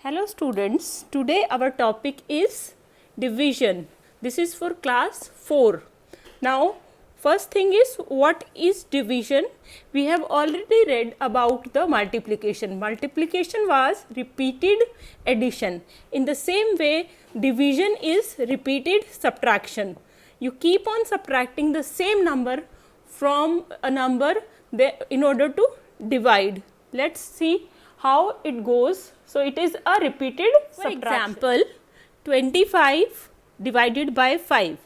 Hello students, today our topic is division. This is for class 4. Now first thing is, what is division? We have already read about the multiplication. Multiplication was repeated addition. In the same way, division is repeated subtraction. You keep on subtracting the same number from a number in order to divide. Let's see how it goes. So, it is a repeated subtraction. For example, 25 divided by 5.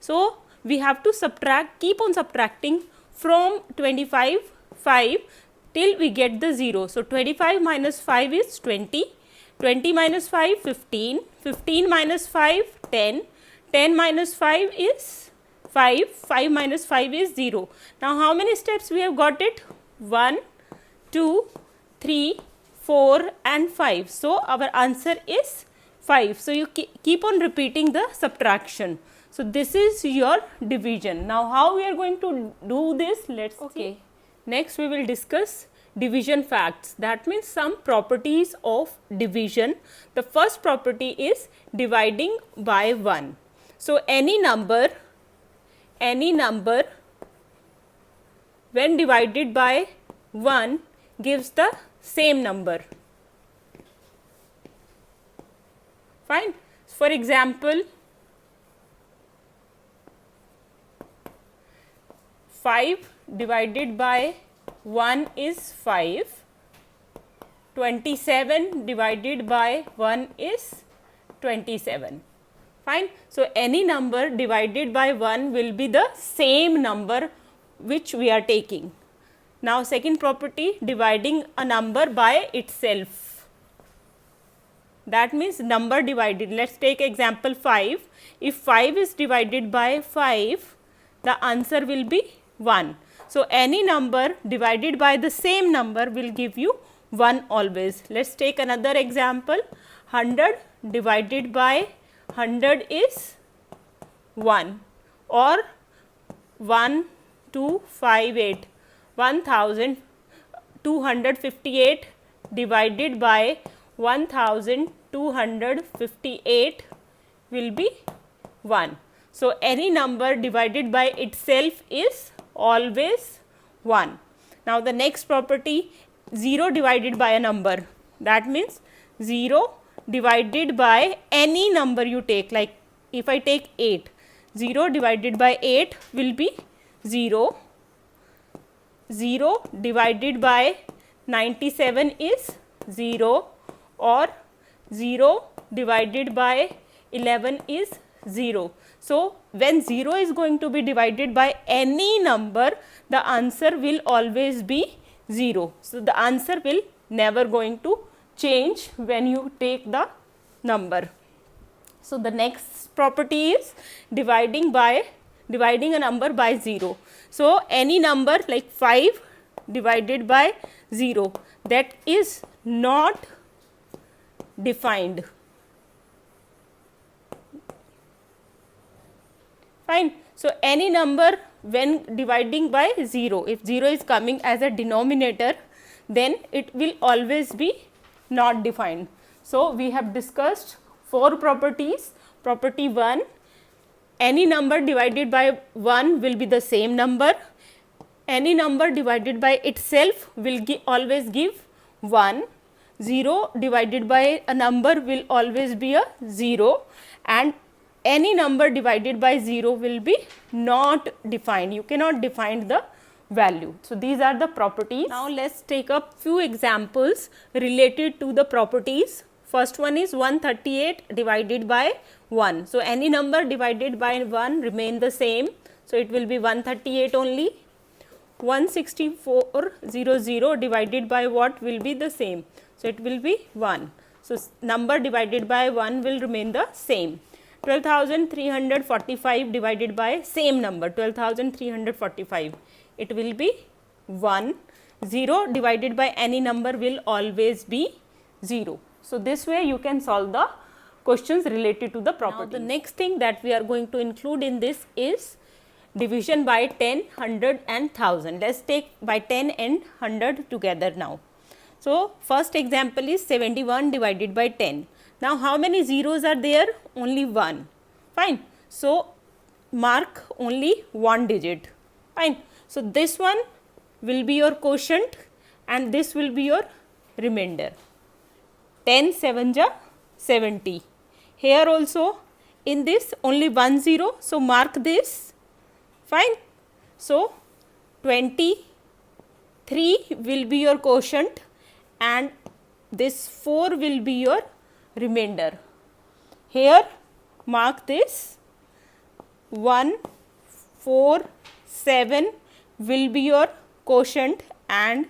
So, we have to keep on subtracting from 25, 5 till we get the 0. So, 25 minus 5 is 20, 20 minus 5 15, 15 minus 5 10, 10 minus 5 is 5, 5 minus 5 is 0. Now, how many steps we have got it? 1, 2, 3, 4 and 5. So, our answer is 5. So, you keep on repeating the subtraction. So, this is your division. Now, how we are going to do this? Let's see. Next, we will discuss division facts. That means some properties of division. The first property is dividing by 1. So, any number when divided by 1 gives the same number. Fine. For example, 5 divided by 1 is 5, 27 divided by 1 is 27. Fine. So, any number divided by 1 will be the same number which we are taking. Now, second property, dividing a number by itself. That means number divided. Let us take example 5. If 5 is divided by 5, the answer will be 1. So, any number divided by the same number will give you 1 always. Let us take another example. 100 divided by 100 is 1, or 1258. 1258 divided by 1258 will be 1. So, any number divided by itself is always 1. Now, the next property, 0 divided by a number. That means 0 divided by any number you take. Like if I take 8, 0 divided by 8 will be 0. 0 divided by 97 is 0, or 0 divided by 11 is 0. So, when 0 is going to be divided by any number, the answer will always be 0. So, the answer will never going to change when you take the number. So, the next property is dividing a number by 0. So, any number like 5 divided by 0, that is not defined. Fine. So, any number when dividing by 0, if 0 is coming as a denominator, then it will always be not defined. So, we have discussed 4 properties. Property 1, any number divided by 1 will be the same number. Any number divided by itself will always give 1. 0 divided by a number will always be a 0, and any number divided by 0 will be not defined. You cannot define the value. So, these are the properties. Now, let us take up few examples related to the properties. First one is 138 divided by 1. So, any number divided by 1 remain the same. So, it will be 138 only. 16400 divided by what will be the same? So, it will be 1. So, number divided by 1 will remain the same. 12,345 divided by same number, 12,345. It will be 1. 0 divided by any number will always be 0. So, this way you can solve the questions related to the property. Now, the next thing that we are going to include in this is division by 10, 100 and 1000. Let us take by 10 and 100 together now. So first example is 71 divided by 10. Now how many zeros are there? Only one. Fine. So mark only one digit. Fine. So this one will be your quotient and this will be your remainder. 10 7 ja 70. Here also in this only one zero. So mark this. Fine. So 23 will be your quotient and this 4 will be your remainder. Here mark this. 1 4 7 will be your quotient and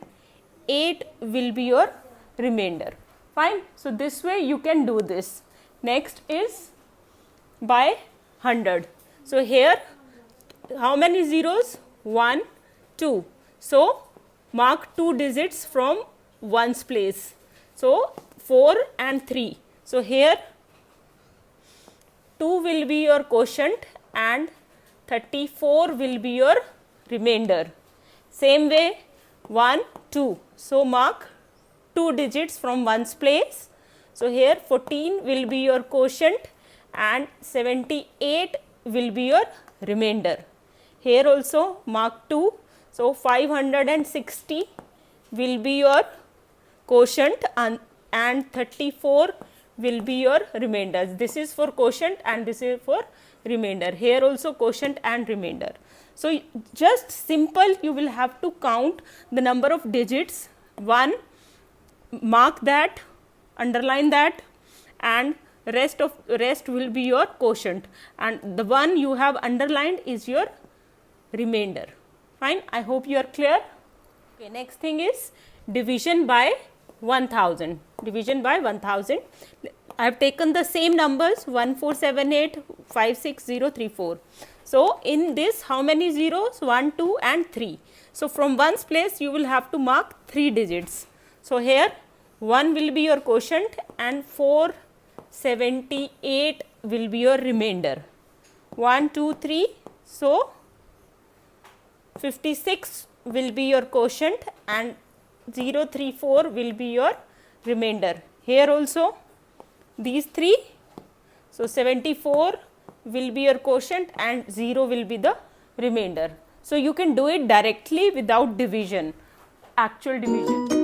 8 will be your remainder. Fine. So this way you can do this. Next is by 100. So here how many zeros? 1 2. So mark 2 digits from ones place. So 4 and 3. So here 2 will be your quotient and 34 will be your remainder. Same way 1 2. So mark 2 digits from ones place. So here 14 will be your quotient and 78 will be your remainder. Here also mark 2. So 560 will be your quotient and 34 will be your remainder. This is for quotient and this is for remainder. Here also quotient and remainder. So just simple, you will have to count the number of digits. 1, mark that, underline that, and rest will be your quotient, and the one you have underlined is your remainder. Fine. I hope you are clear. Okay, next thing is division by 1000. Division by 1000. I have taken the same numbers 1478 56034. So in this how many zeros? 1 2 and 3. So from ones place you will have to mark 3 digits. So here 1 will be your quotient and 478 will be your remainder. 1 2 3. So 56 will be your quotient and 034 will be your remainder. Here also these 3. So 74 will be your quotient and 0 will be the remainder. So you can do it directly without division, actual division.